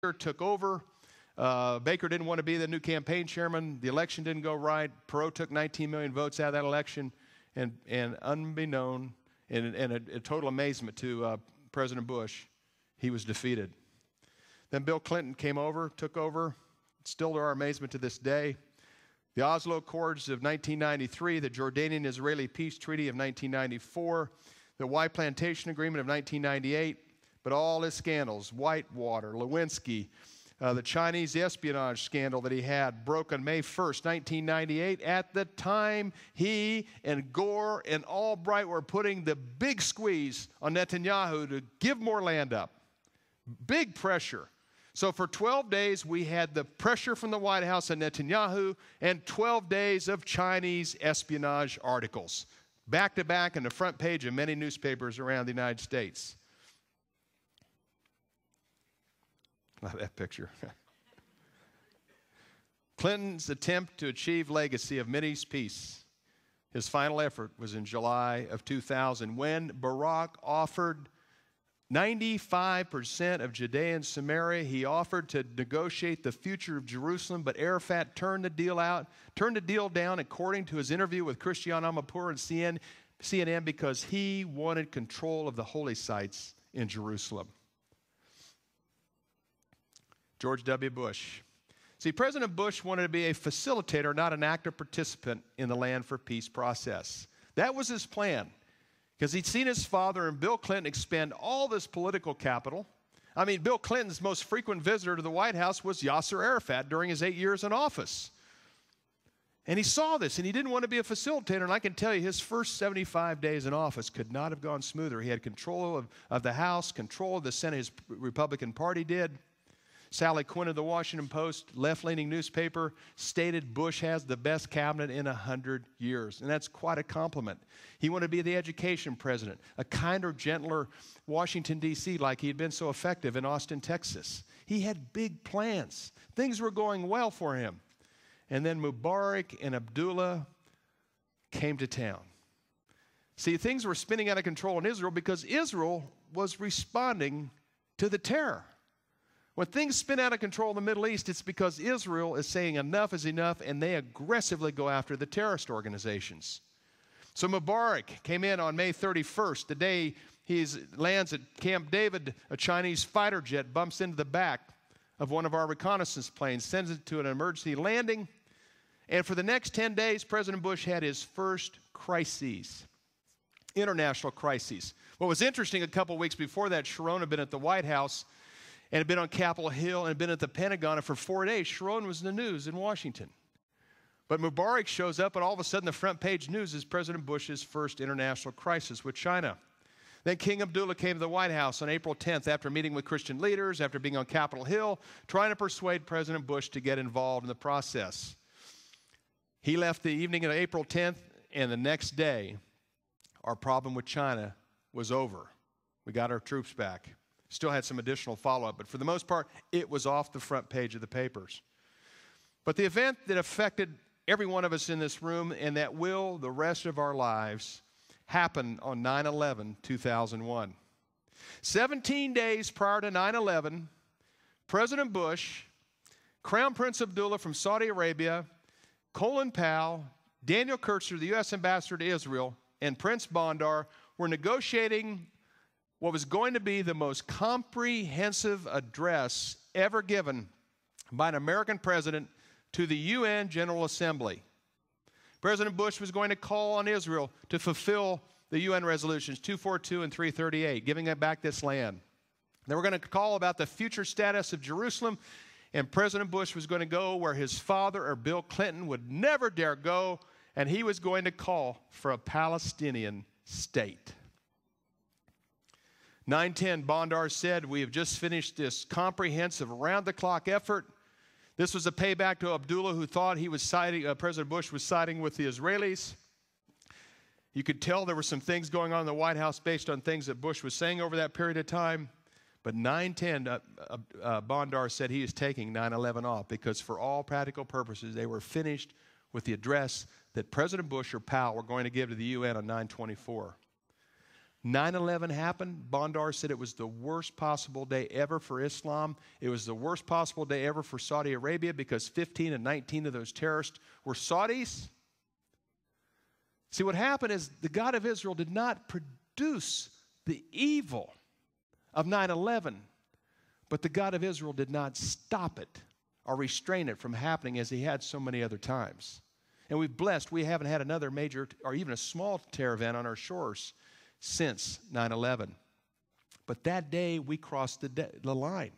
took over. Baker didn't want to be the new campaign chairman. The election didn't go right. Perot took 19 million votes out of that election. And unbeknown, and a total amazement to President Bush, he was defeated. Then Bill Clinton came over, took over, still to our amazement to this day. The Oslo Accords of 1993, the Jordanian-Israeli Peace Treaty of 1994, the White Plantation Agreement of 1998, but all his scandals, Whitewater, Lewinsky, the Chinese espionage scandal that he had broke on May 1st, 1998. At the time, he and Gore and Albright were putting the big squeeze on Netanyahu to give more land up. Big pressure. So for 12 days, we had the pressure from the White House on Netanyahu and 12 days of Chinese espionage articles, back to back on the front page of many newspapers around the United States. Love that picture. Clinton's attempt to achieve legacy of Mideast peace, his final effort was in July of 2000 when Barack offered 95% of Judea and Samaria. He offered to negotiate the future of Jerusalem, but Arafat turned the deal down according to his interview with Christiane Amanpour and CNN because he wanted control of the holy sites in Jerusalem. George W. Bush. See, President Bush wanted to be a facilitator, not an active participant in the Land for Peace process. That was his plan, because he'd seen his father and Bill Clinton expend all this political capital. I mean, Bill Clinton's most frequent visitor to the White House was Yasser Arafat during his 8 years in office. And he saw this, and he didn't want to be a facilitator. And I can tell you, his first 75 days in office could not have gone smoother. He had control of the House, control of the Senate, his Republican Party did. Sally Quinn of the Washington Post, left-leaning newspaper, stated Bush has the best cabinet in 100 years. And that's quite a compliment. He wanted to be the education president, a kinder, gentler Washington, D.C., like he had been so effective in Austin, Texas. He had big plans. Things were going well for him. And then Mubarak and Abdullah came to town. See, things were spinning out of control in Israel because Israel was responding to the terror. When things spin out of control in the Middle East, it's because Israel is saying enough is enough, and they aggressively go after the terrorist organizations. So Mubarak came in on May 31st, the day he lands at Camp David. A Chinese fighter jet bumps into the back of one of our reconnaissance planes, sends it to an emergency landing. And for the next 10 days, President Bush had his first crises, international crises. What was interesting, a couple weeks before that, Sharon had been at the White House and had been on Capitol Hill and had been at the Pentagon, and for 4 days, Sharon was in the news in Washington. But Mubarak shows up, and all of a sudden, the front page news is President Bush's first international crisis with China. Then King Abdullah came to the White House on April 10th after meeting with Christian leaders, after being on Capitol Hill, trying to persuade President Bush to get involved in the process. He left the evening of April 10th, and the next day, our problem with China was over. We got our troops back. Still had some additional follow-up, but for the most part, it was off the front page of the papers. But the event that affected every one of us in this room and that will the rest of our lives happened on 9/11/2001. 17 days prior to 9/11, President Bush, Crown Prince Abdullah from Saudi Arabia, Colin Powell, Daniel Kirchner, the U.S. Ambassador to Israel, and Prince Bandar were negotiating what was going to be the most comprehensive address ever given by an American president to the UN General Assembly. President Bush was going to call on Israel to fulfill the UN resolutions 242 and 338, giving it back this land. They were going to call about the future status of Jerusalem, and President Bush was going to go where his father or Bill Clinton would never dare go, and he was going to call for a Palestinian state. 9/10, Bandar said, we have just finished this comprehensive round-the-clock effort. This was a payback to Abdullah, who thought he was President Bush was siding with the Israelis. You could tell there were some things going on in the White House based on things that Bush was saying over that period of time. But 9/10, Bandar said he is taking 9/11 off because for all practical purposes, they were finished with the address that President Bush or Powell were going to give to the UN on 9/24. 9/11 happened. Bondar said it was the worst possible day ever for Islam. It was the worst possible day ever for Saudi Arabia because 15 and 19 of those terrorists were Saudis. See, what happened is the God of Israel did not produce the evil of 9/11, but the God of Israel did not stop it or restrain it from happening as he had so many other times. And we haven't had another major or even a small terror event on our shores since 9/11. But that day we crossed the line.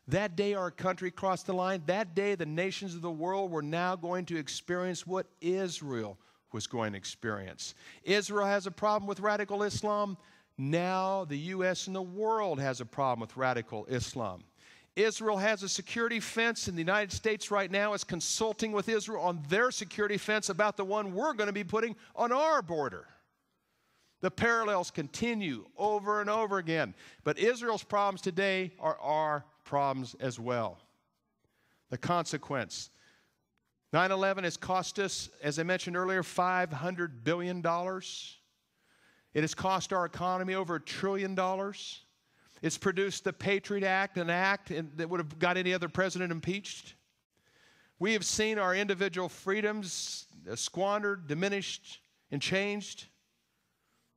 That day our country crossed the line. That day the nations of the world were now going to experience what Israel was going to experience. Israel has a problem with radical Islam. Now the U.S. and the world has a problem with radical Islam. Israel has a security fence, and the United States right now is consulting with Israel on their security fence about the one we're going to be putting on our border. The parallels continue over and over again. But Israel's problems today are our problems as well. The consequence. 9/11 has cost us, as I mentioned earlier, $500 billion. It has cost our economy over $1 trillion. It's produced the Patriot Act, an act that would have got any other president impeached. We have seen our individual freedoms squandered, diminished, and changed.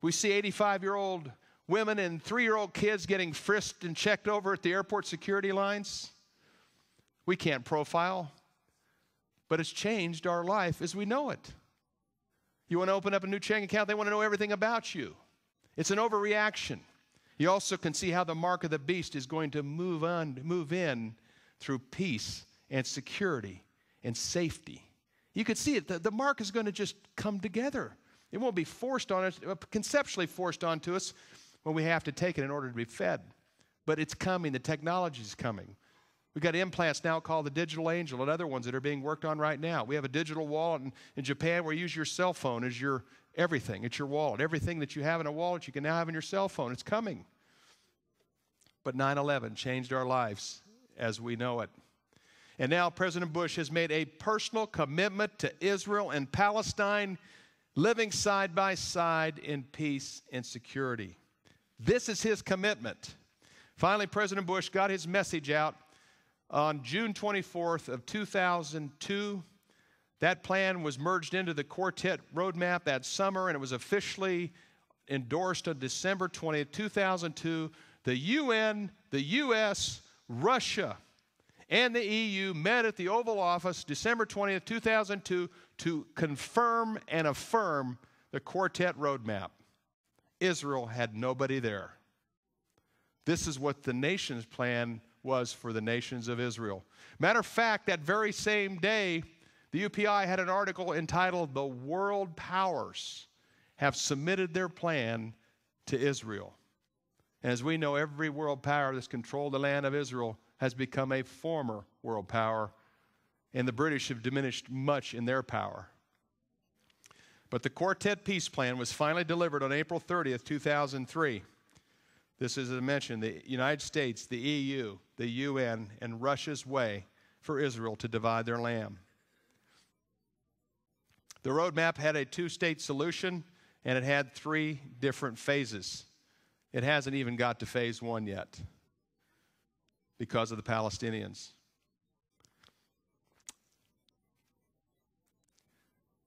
We see 85-year-old women and 3-year-old kids getting frisked and checked over at the airport security lines. We can't profile, but it's changed our life as we know it. You want to open up a new checking account, they want to know everything about you. It's an overreaction. You also can see how the mark of the beast is going to move in through peace and security and safety. You can see it. The mark is going to just come together. It won't be forced on us, conceptually forced onto us when we have to take it in order to be fed. But it's coming. The technology is coming. We've got implants now called the digital angel and other ones that are being worked on right now. We have a digital wallet in Japan where you use your cell phone as your everything. It's your wallet. Everything that you have in a wallet you can now have in your cell phone. It's coming. But 9/11 changed our lives as we know it. And now President Bush has made a personal commitment to Israel and Palestine, living side by side in peace and security. This is his commitment. Finally, President Bush got his message out on June 24th of 2002. That plan was merged into the Quartet roadmap that summer, and it was officially endorsed on December 20th, 2002. The UN, the U.S., Russia, and the EU met at the Oval Office December 20th, 2002 to confirm and affirm the Quartet roadmap. Israel had nobody there. This is what the nation's plan was for the nations of Israel. Matter of fact, that very same day, the UPI had an article entitled "The World Powers Have Submitted Their Plan to Israel." And as we know, every world power that's controlled the land of Israel has become a former world power, and the British have diminished much in their power. But the Quartet peace plan was finally delivered on April 30th, 2003. This is, as I mentioned, the United States, the EU, the UN, and Russia's way for Israel to divide their land. The roadmap had a two-state solution, and it had 3 different phases. It hasn't even got to phase 1 yet because of the Palestinians.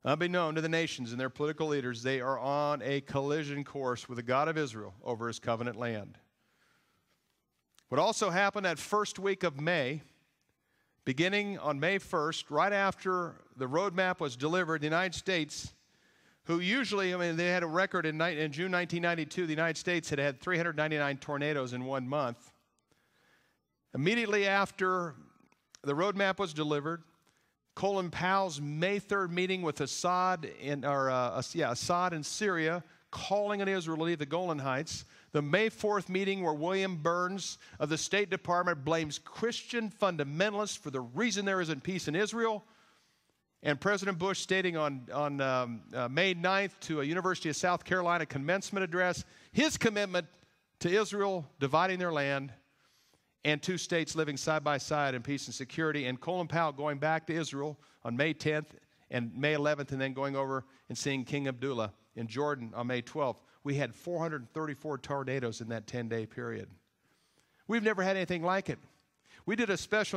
Unbeknown to the nations and their political leaders, they are on a collision course with the God of Israel over his covenant land. What also happened that first week of May, beginning on May 1st, right after the roadmap was delivered, the United States, who usually, they had a record in June 1992, the United States had 399 tornadoes in 1 month. Immediately after the roadmap was delivered, Colin Powell's May 3rd meeting with Assad in Syria, calling on Israel to leave the Golan Heights. The May 4th meeting where William Burns of the State Department blames Christian fundamentalists for the reason there isn't peace in Israel. And President Bush stating on May 9th to a University of South Carolina commencement address his commitment to Israel dividing their land and 2 states living side by side in peace and security. And Colin Powell going back to Israel on May 10th and May 11th, and then going over and seeing King Abdullah in Jordan on May 12th. we had 434 tornadoes in that 10-day period. We've never had anything like it. We did a special in the